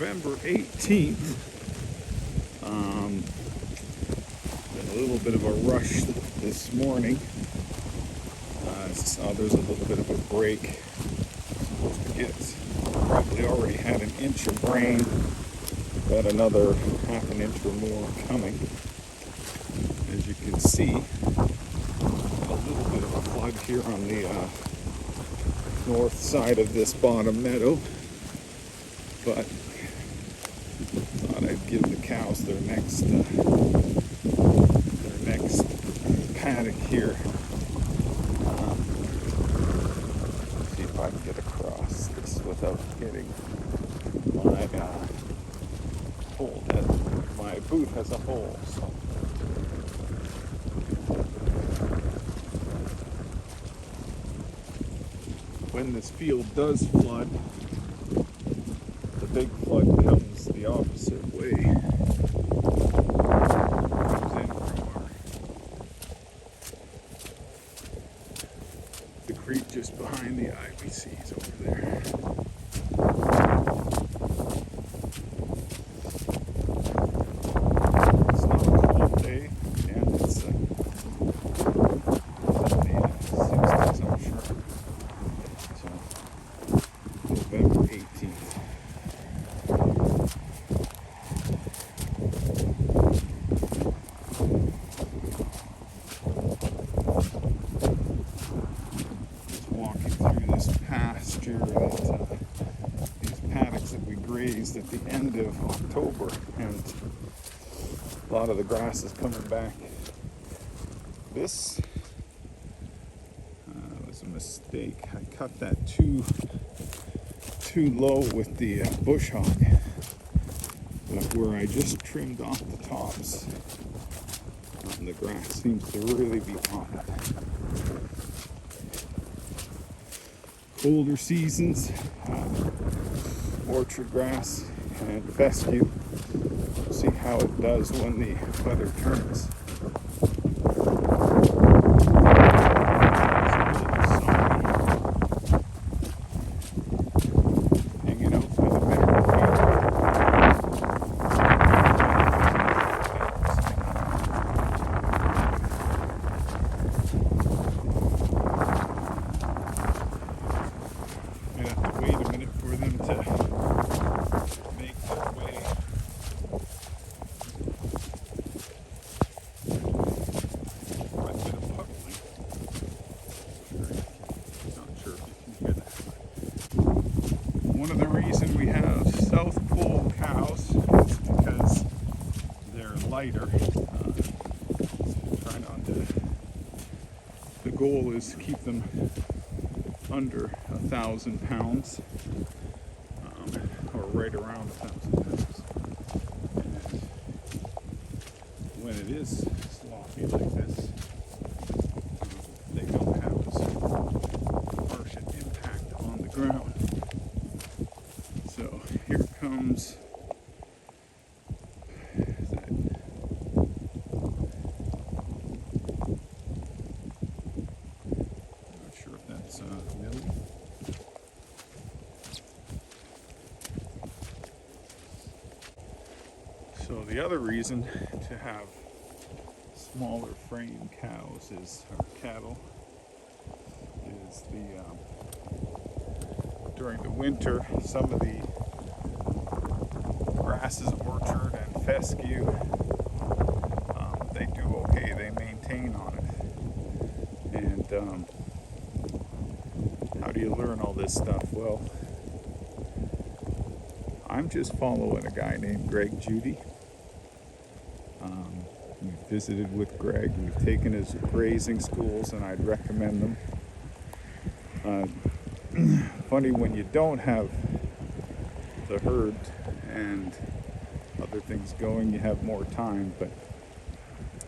November 18th. Been a little bit of a rush this morning. Saw there's a little bit of a break. Supposed to get, probably already had an inch of rain. Got another half an inch or more coming. As you can see, a little bit of a flood here on the north side of this bottom meadow. But thought I'd give the cows their next paddock here. See if I can get across this without getting my hole. My boot has a hole, so. When this field does flood, the big flood comes the opposite way. Comes in from the creek just behind the IBCs over there. It's not a cold day, and it's in the 60s, I'm sure. So, November 18th. Pasture that these paddocks that we grazed at the end of October, and a lot of the grass is coming back. This was a mistake. I cut that too low with the bush hog, but where I just trimmed off the tops, and the grass seems to really be on it. Colder seasons, orchard grass and fescue. We'll see how it does when the weather turns. Hanging out by the mineral field. I'd have to wait a minute for them to make their way. Quite a bit of puddling. Not sure if you can hear that. One of the reasons we have South Pole cows is because they're lighter. Try not to. The goal is to keep them under 1,000 pounds, or right around 1,000 pounds. And when it is sloppy like this, they don't have as harsh an impact on the ground. So here comes Millie. So the other reason to have smaller frame cows or cattle is during the winter, some of the grasses, orchard and fescue, they do okay, they maintain on it. And how do you learn all this stuff? Well, I'm just following a guy named Greg Judy. We've visited with Greg. We've taken his grazing schools, and I'd recommend them. Funny, when you don't have the herd and other things going, you have more time, but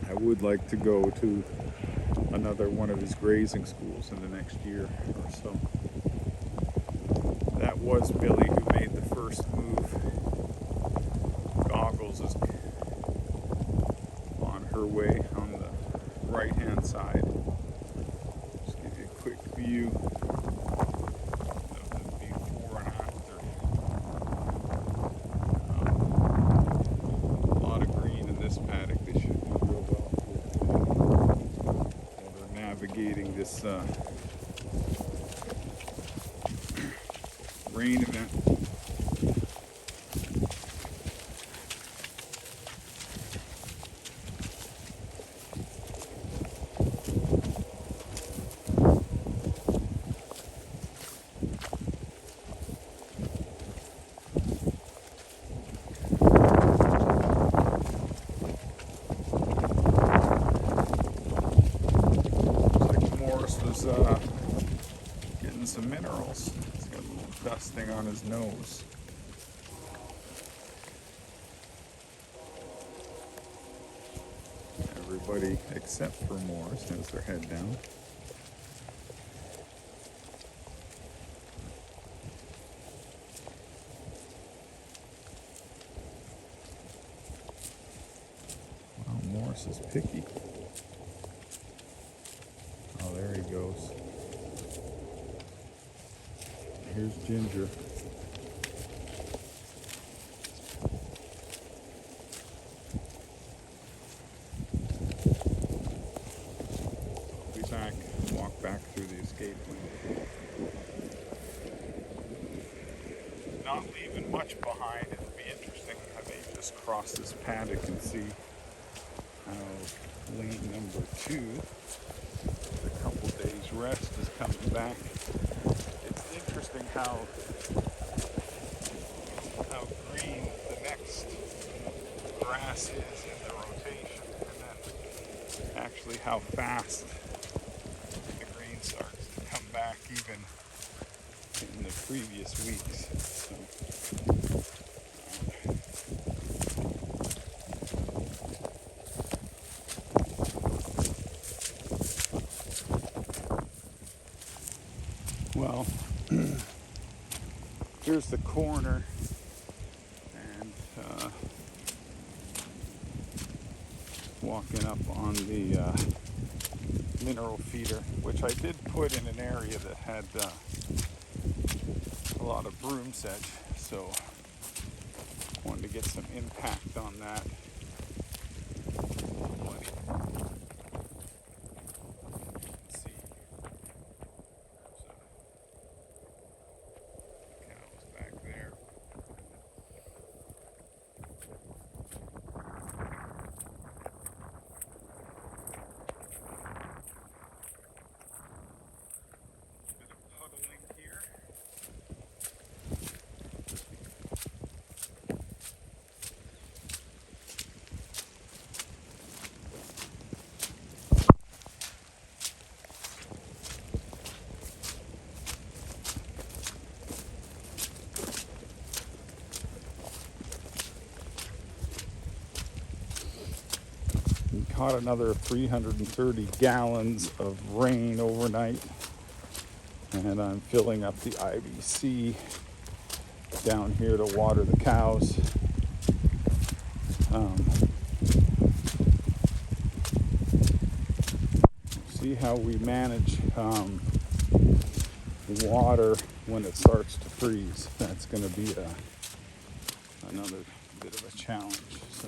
I would like to go to another one of his grazing schools in the next year or so. That was Billy who made the first move. Goggles is on her way on the right hand side. Just give you a quick view of the before and after. this rain event. Getting some minerals. He's got a little dusting on his nose. Everybody except for Morris has their head down. Wow, Morris is picky. Oh, there he goes. Here's Ginger. I'll be back and walk back through the escape lane. Not leaving much behind. It'll be interesting. I may just cross this paddock and see how lane number 2, a couple days rest, is coming back. It's interesting how green the next grass is in the rotation, and then actually how fast the green starts to come back even in the previous weeks. So, well, here's the corner, and walking up on the mineral feeder, which I did put in an area that had a lot of broom sedge, so wanted to get some impact on that. Caught another 330 gallons of rain overnight, and I'm filling up the IBC down here to water the cows. See how we manage water when it starts to freeze. That's going to be another bit of a challenge. So.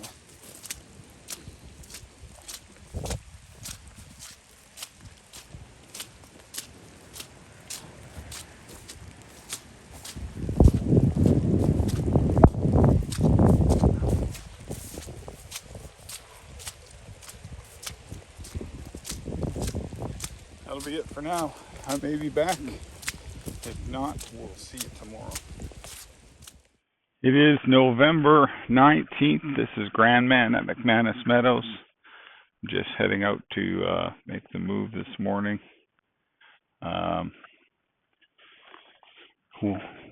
That'll be it for now. I may be back. If not, we'll see you tomorrow. It is November 19th. This is Grandman at McManus Meadows. I'm just heading out to make the move this morning.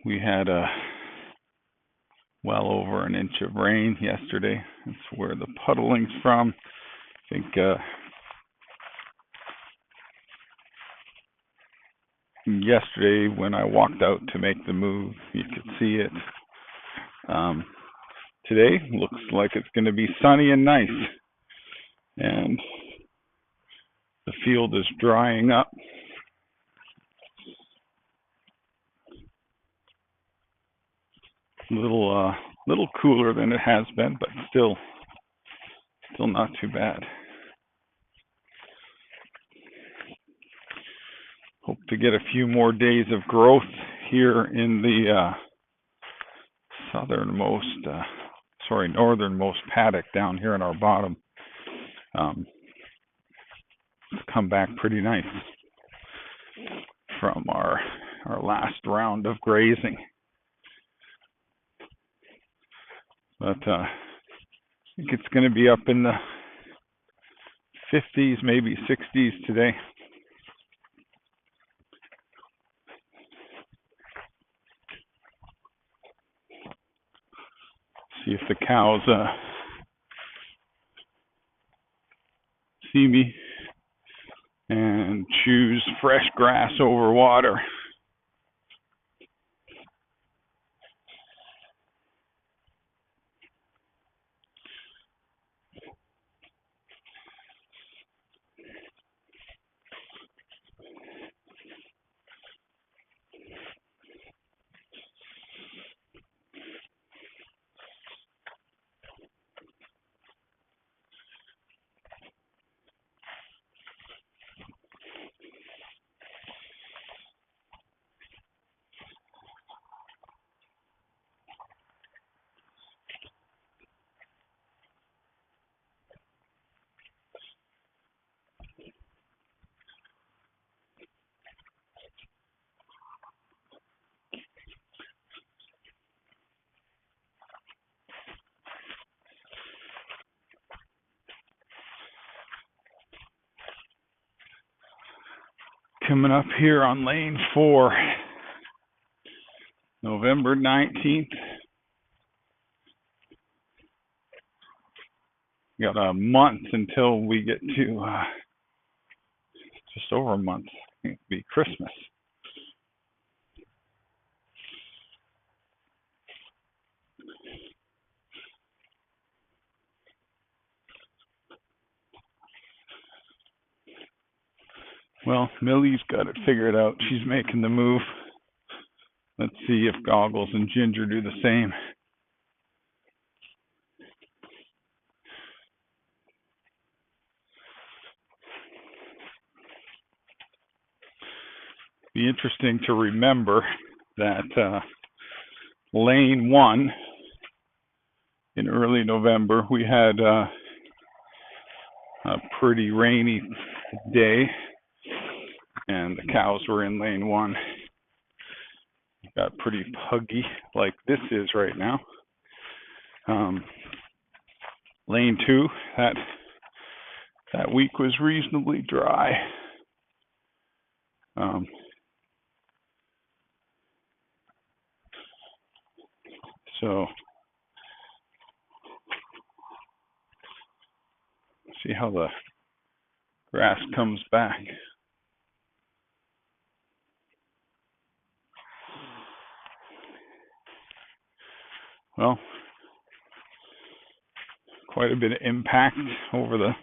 We had well over an inch of rain yesterday. That's where the puddling's from. I think yesterday when I walked out to make the move, you could see it. Today looks like it's going to be sunny and nice, and the field is drying up. Little cooler than it has been, but still not too bad. to get a few more days of growth here in the northernmost paddock down here in our bottom. It's come back pretty nice from our last round of grazing. But I think it's going to be up in the 50s, maybe 60s today. See if the cows see me and choose fresh grass over water. Coming up here on lane 4, November 19th. Got a month until we get to just over a month. I think it'll be Christmas. Well, Millie's got it figured out. She's making the move. Let's see if Goggles and Ginger do the same. Be interesting to remember that lane 1 in early November, we had a pretty rainy day, and the cows were in lane 1. Got pretty puggy like this is right now. Lane 2, that week was reasonably dry. So see how the grass comes back. Well, quite a bit of impact over the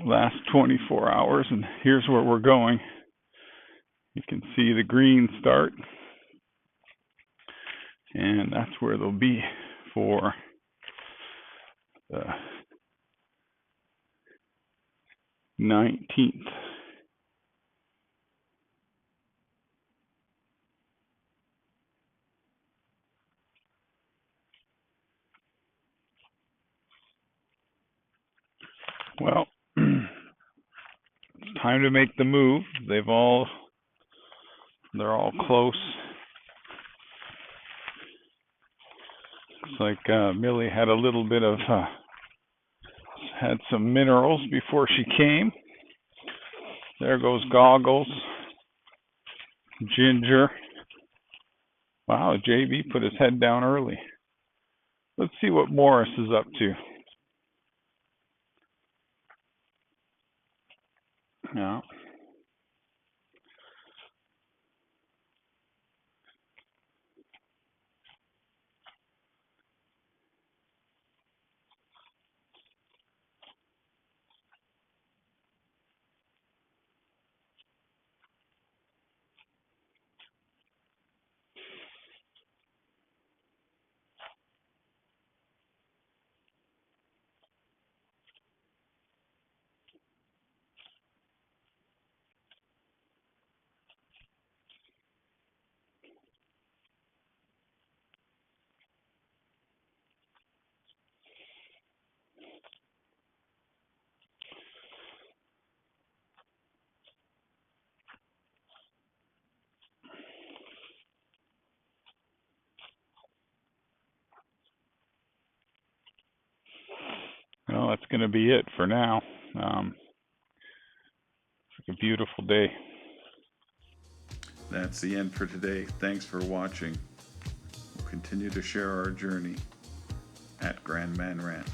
last 24 hours, and here's where we're going. You can see the green start, and that's where they'll be for the 19th. Well, it's time to make the move. They're all close. Looks like Millie had a little bit of had some minerals before she came. There goes Goggles. Ginger. Wow, JB put his head down early. Let's see what Morris is up to. Yeah. well, that's going to be it for now. It's like a beautiful day. That's the end for today. Thanks for watching. We'll continue to share our journey at Grand Man Ranch.